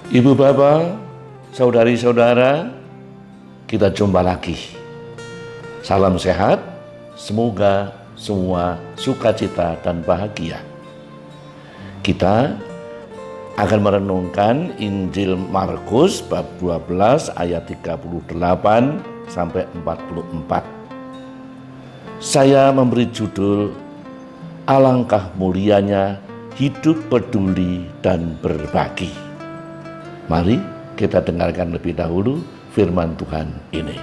Ibu bapak, saudari-saudara, kita jumpa lagi. Salam sehat, semoga semua sukacita dan bahagia. Kita akan merenungkan Injil Markus bab 12 ayat 38 sampai 44. Saya memberi judul Alangkah mulianya hidup peduli dan berbagi. Mari kita dengarkan lebih dahulu firman Tuhan ini.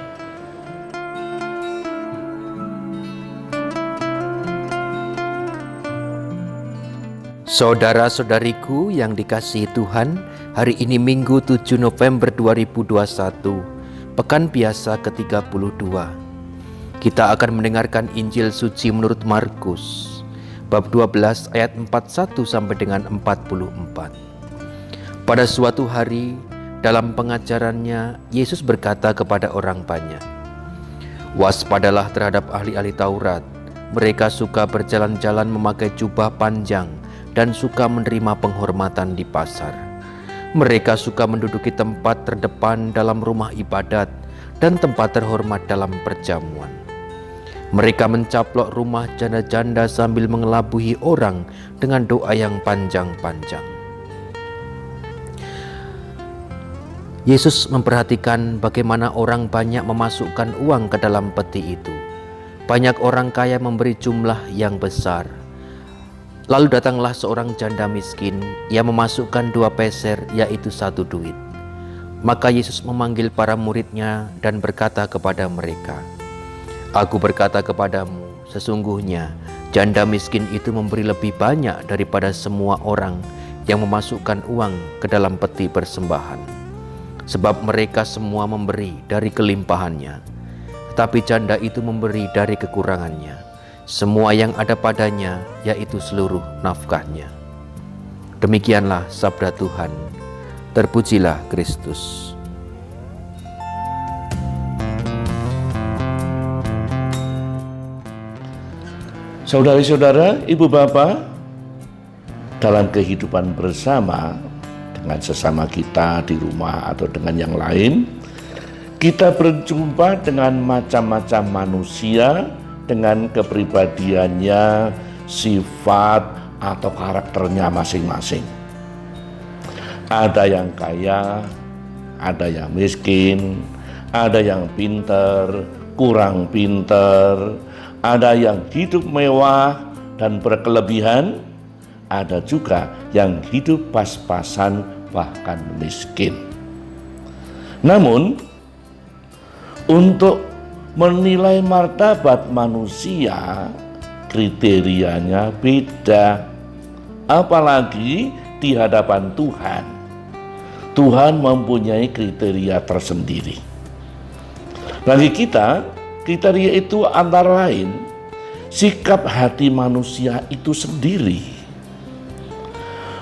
Saudara-saudariku yang dikasihi Tuhan, hari ini Minggu 7 November 2021, Pekan Biasa ke-32. Kita akan mendengarkan Injil Suci menurut Markus, bab 12 ayat 41 sampai dengan 44. Pada suatu hari, dalam pengajarannya, Yesus berkata kepada orang banyak, "Waspadalah terhadap ahli-ahli Taurat. Mereka suka berjalan-jalan memakai jubah panjang dan suka menerima penghormatan di pasar. Mereka suka menduduki tempat terdepan dalam rumah ibadat dan tempat terhormat dalam perjamuan. Mereka mencaplok rumah janda-janda sambil mengelabuhi orang dengan doa yang panjang-panjang." Yesus memperhatikan bagaimana orang banyak memasukkan uang ke dalam peti itu. Banyak orang kaya memberi jumlah yang besar. Lalu datanglah seorang janda miskin yang memasukkan 2 peser, yaitu 1 duit. Maka Yesus memanggil para muridnya dan berkata kepada mereka, "Aku berkata kepadamu, sesungguhnya janda miskin itu memberi lebih banyak daripada semua orang yang memasukkan uang ke dalam peti persembahan. Sebab mereka semua memberi dari kelimpahannya, tetapi janda itu memberi dari kekurangannya, semua yang ada padanya, yaitu seluruh nafkahnya." Demikianlah sabda Tuhan. Terpujilah Kristus. Saudari-saudara, ibu bapak, dalam kehidupan bersama dengan sesama kita di rumah atau dengan yang lain, kita berjumpa dengan macam-macam manusia dengan kepribadiannya, sifat atau karakternya masing-masing. Ada yang kaya, ada yang miskin, ada yang pinter, kurang pinter, ada yang hidup mewah dan berkelebihan, ada juga yang hidup pas-pasan bahkan miskin. Namun, untuk menilai martabat manusia, kriterianya beda. Apalagi di hadapan Tuhan. Tuhan mempunyai kriteria tersendiri. Bagi kita, kriteria itu antara lain sikap hati manusia itu sendiri.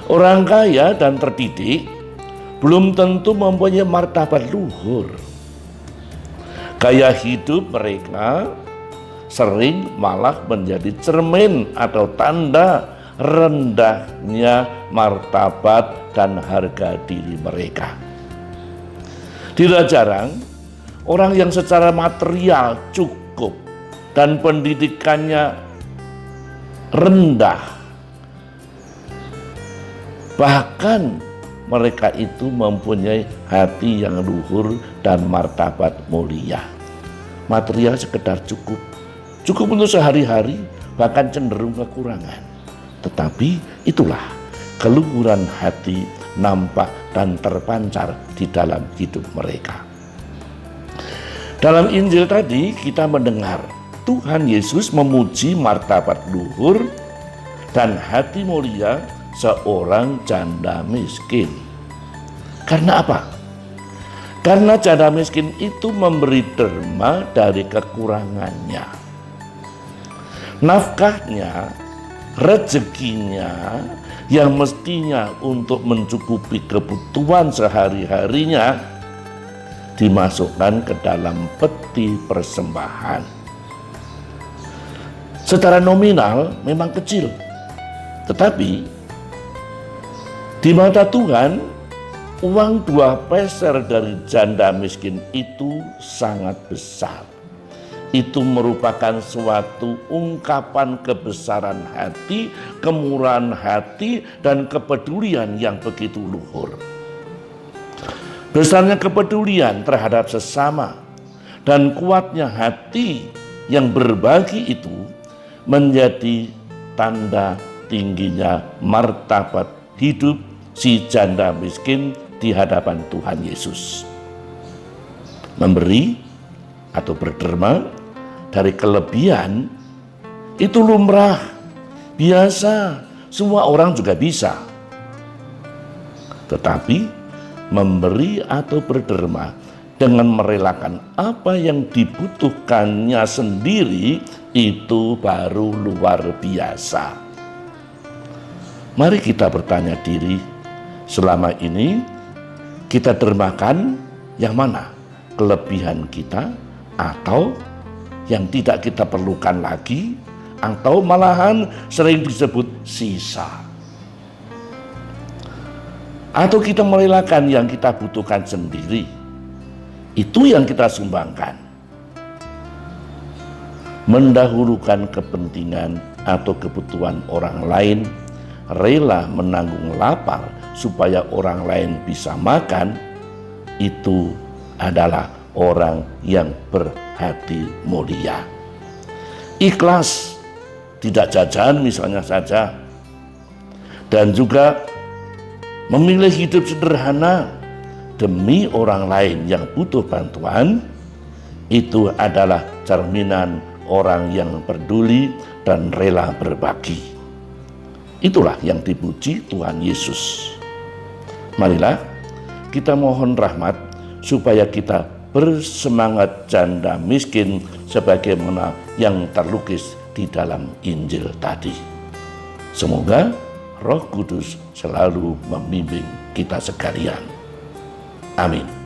Orang kaya dan terdidik belum tentu mempunyai martabat luhur. Gaya hidup mereka sering malah menjadi cermin atau tanda rendahnya martabat dan harga diri mereka. Tidak jarang orang yang secara material cukup dan pendidikannya rendah, bahkan mereka itu mempunyai hati yang luhur dan martabat mulia. Material sekedar cukup untuk sehari-hari, bahkan cenderung kekurangan. Tetapi itulah keluhuran hati nampak dan terpancar di dalam hidup mereka. Dalam Injil tadi kita mendengar Tuhan Yesus memuji martabat luhur dan hati mulia seorang janda miskin. Karena apa? Karena janda miskin itu memberi derma dari kekurangannya. Nafkahnya, rezekinya yang mestinya untuk mencukupi kebutuhan sehari-harinya dimasukkan ke dalam peti persembahan. Secara nominal memang kecil, tetapi di mata Tuhan Uang 2 peser dari janda miskin itu sangat besar. Itu merupakan suatu ungkapan kebesaran hati, kemurahan hati, dan kepedulian yang begitu luhur. Besarnya kepedulian terhadap sesama dan kuatnya hati yang berbagi itu menjadi tanda tingginya martabat hidup si janda miskin di hadapan Tuhan Yesus. Memberi atau berderma dari kelebihan itu lumrah, biasa, semua orang juga bisa. Tetapi memberi atau berderma dengan merelakan apa yang dibutuhkannya sendiri itu baru luar biasa. Mari kita bertanya diri, selama ini kita dermakan yang mana? Kelebihan kita atau yang tidak kita perlukan lagi, atau malahan sering disebut sisa? Atau kita merelakan yang kita butuhkan sendiri, itu yang kita sumbangkan. Mendahulukan kepentingan atau kebutuhan orang lain, rela menanggung lapar supaya orang lain bisa makan, itu adalah orang yang berhati mulia. Ikhlas, tidak jajan misalnya saja, dan juga memilih hidup sederhana demi orang lain yang butuh bantuan, itu adalah cerminan orang yang peduli dan rela berbagi. Itulah yang dipuji Tuhan Yesus. Marilah kita mohon rahmat supaya kita bersemangat janda miskin sebagaimana yang terlukis di dalam Injil tadi. Semoga Roh Kudus selalu membimbing kita sekalian. Amin.